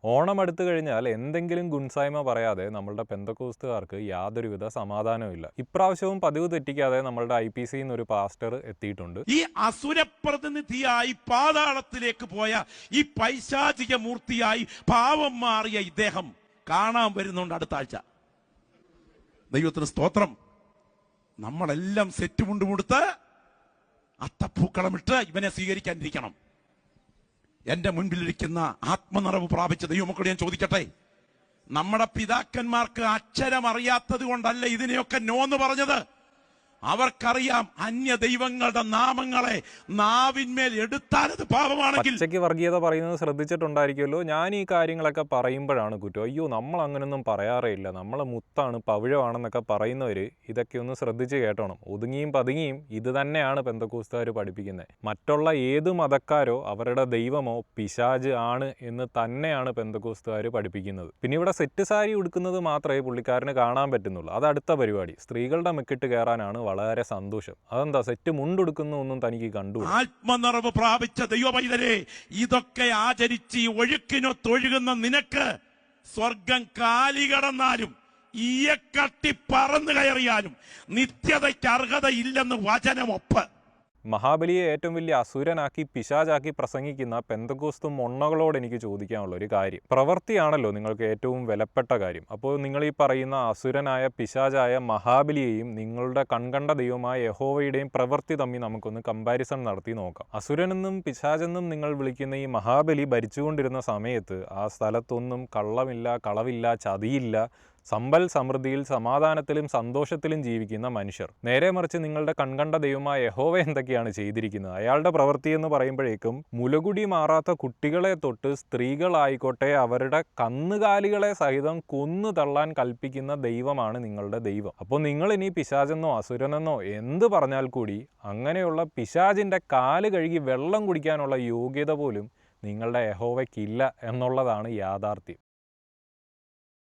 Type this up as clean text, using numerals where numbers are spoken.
ഓണം അടുത്തു കഴിഞ്ഞാൽ എന്തെങ്കിലും ഗുൺസായ്മ പറയാതെ നമ്മളുടെ പെന്തക്കോസ്തുകാർക്ക് യാതൊരുവിധ സമാധാനവുമില്ല. ഇപ്രാവശ്യവും പതിവ് തെറ്റിക്കാതെ നമ്മളുടെ IPC ഒരു പാസ്റ്റർ എത്തിയിട്ടുണ്ട്. ഈ അസുരപ്രതിനിധിയായി പാതാളത്തിലേക്ക് പോയ ഈ പൈശാചിക മൂർത്തിയായി പാവം മാറിയ ഇദ്ദേഹം കാണാൻ വരുന്നുണ്ട് അടുത്ത ആഴ്ച. ദൈവത്തിന് സ്തോത്രം. നമ്മളെല്ലാം സെറ്റ് മുണ്ടുമുടുത്ത് അത്തപ്പൂക്കളമിട്ട് ഇവനെ സ്വീകരിക്കാനിരിക്കണം. എന്റെ മുൻപിലിരിക്കുന്ന ആത്മനിറവ് പ്രാപിച്ച ദൈവമക്കളോട് ഞാൻ ചോദിക്കട്ടെ, നമ്മുടെ പിതാക്കന്മാർക്ക് അക്ഷരം അറിയാത്തത് കൊണ്ടല്ല ഇതിനെയൊക്കെ നോന്ന് പറഞ്ഞത്. അവർക്കറിയാം അന്യ ദൈവങ്ങളുടെ നാമങ്ങളെ നാവിന്മേൽ എടുത്താലത് പാപമാണെങ്കിൽ. പച്ചയ്ക്ക് വർഗീയത പറയുന്നത് ശ്രദ്ധിച്ചിട്ടുണ്ടായിരിക്കുമല്ലോ. ഞാൻ ഈ കാര്യങ്ങളൊക്കെ പറയുമ്പോഴാണ് കുറ്റം. അയ്യോ, നമ്മൾ അങ്ങനെയൊന്നും പറയാറേ ഇല്ല, നമ്മളെ മുത്താണ് പവിഴമാണെന്നൊക്കെ പറയുന്നവർ ഇതൊക്കെ ഒന്ന് ശ്രദ്ധിച്ച് കേട്ടോണം. ഒതുങ്ങിയും പതുങ്ങിയും ഇത് തന്നെയാണ് പെന്തക്കോസ്തുകാർ പഠിപ്പിക്കുന്നത്. മറ്റുള്ള ഏത് മതക്കാരോ അവരുടെ ദൈവമോ പിശാച് ആണ് എന്ന് തന്നെയാണ് പെന്തക്കോസ്തുകാർ പഠിപ്പിക്കുന്നത്. പിന്നെ ഇവിടെ സെറ്റ് സാരി ഉടുക്കുന്നത് മാത്രമേ പുള്ളിക്കാരന് കാണാൻ പറ്റുന്നുള്ളൂ. അത് അടുത്ത പരിപാടി. സ്ത്രീകളുടെ മെക്കിട്ട് കയറാനാണ് വളരെ സന്തോഷം. അതെന്താ, സെറ്റ് മുണ്ടെടുക്കുന്ന ഒന്നും തനിക്ക് കണ്ടു? ആത്മനിറവ് പ്രാപിച്ച ദൈവമൈതലേ, ഇതൊക്കെ ആചരിച്ച് ഒഴുക്കിനൊത്തൊഴുകുന്ന നിനക്ക് സ്വർഗം കാലികടന്നാലും ഈയക്കട്ടി പറന്നു കയറിയാലും നിത്യതയ്ക്ക് അർഹതയില്ലെന്ന് വചനമൊപ്പ്. മഹാബലിയെ ഏറ്റവും വലിയ അസുരനാക്കി പിശാചാക്കി പ്രസംഗിക്കുന്ന പെന്തക്കോസ്തു മൊണ്ണകളോട് എനിക്ക് ചോദിക്കാനുള്ള ഒരു കാര്യം, പ്രവൃത്തിയാണല്ലോ നിങ്ങൾക്ക് ഏറ്റവും വിലപ്പെട്ട കാര്യം. അപ്പോൾ നിങ്ങൾ ഈ പറയുന്ന അസുരനായ പിശാചായ മഹാബലിയെയും നിങ്ങളുടെ കൺകണ്ട ദൈവമായ യഹോവയുടെയും പ്രവൃത്തി തമ്മിൽ നമുക്കൊന്ന് കമ്പാരിസൺ നടത്തി നോക്കാം. അസുരനെന്നും പിശാചെന്നും നിങ്ങൾ വിളിക്കുന്ന ഈ മഹാബലി ഭരിച്ചുകൊണ്ടിരുന്ന സമയത്ത് ആ സ്ഥലത്തൊന്നും കള്ളമില്ല, കളവില്ല, ചതിയില്ല, സമ്പൽ സമൃദ്ധിയിൽ സമാധാനത്തിലും സന്തോഷത്തിലും ജീവിക്കുന്ന മനുഷ്യർ. നേരെ മറിച്ച് നിങ്ങളുടെ കൺകണ്ട ദൈവമായ യഹോവ എന്തൊക്കെയാണ് ചെയ്തിരിക്കുന്നത്? അയാളുടെ പ്രവൃത്തി എന്ന് പറയുമ്പോഴേക്കും മുലകുടി മാറാത്ത കുട്ടികളെ തൊട്ട് സ്ത്രീകളായിക്കോട്ടെ അവരുടെ കന്നുകാലികളെ സഹിതം കൊന്നു തള്ളാൻ കൽപ്പിക്കുന്ന ദൈവമാണ് നിങ്ങളുടെ ദൈവം. അപ്പോൾ നിങ്ങൾ ഇനി പിശാചെന്നോ അസുരനെന്നോ എന്ത് പറഞ്ഞാൽ കൂടി അങ്ങനെയുള്ള പിശാചിൻ്റെ കാല് കഴുകി വെള്ളം കുടിക്കാനുള്ള യോഗ്യത പോലും നിങ്ങളുടെ യഹോവയ്ക്കില്ല എന്നുള്ളതാണ് യാഥാർത്ഥ്യം.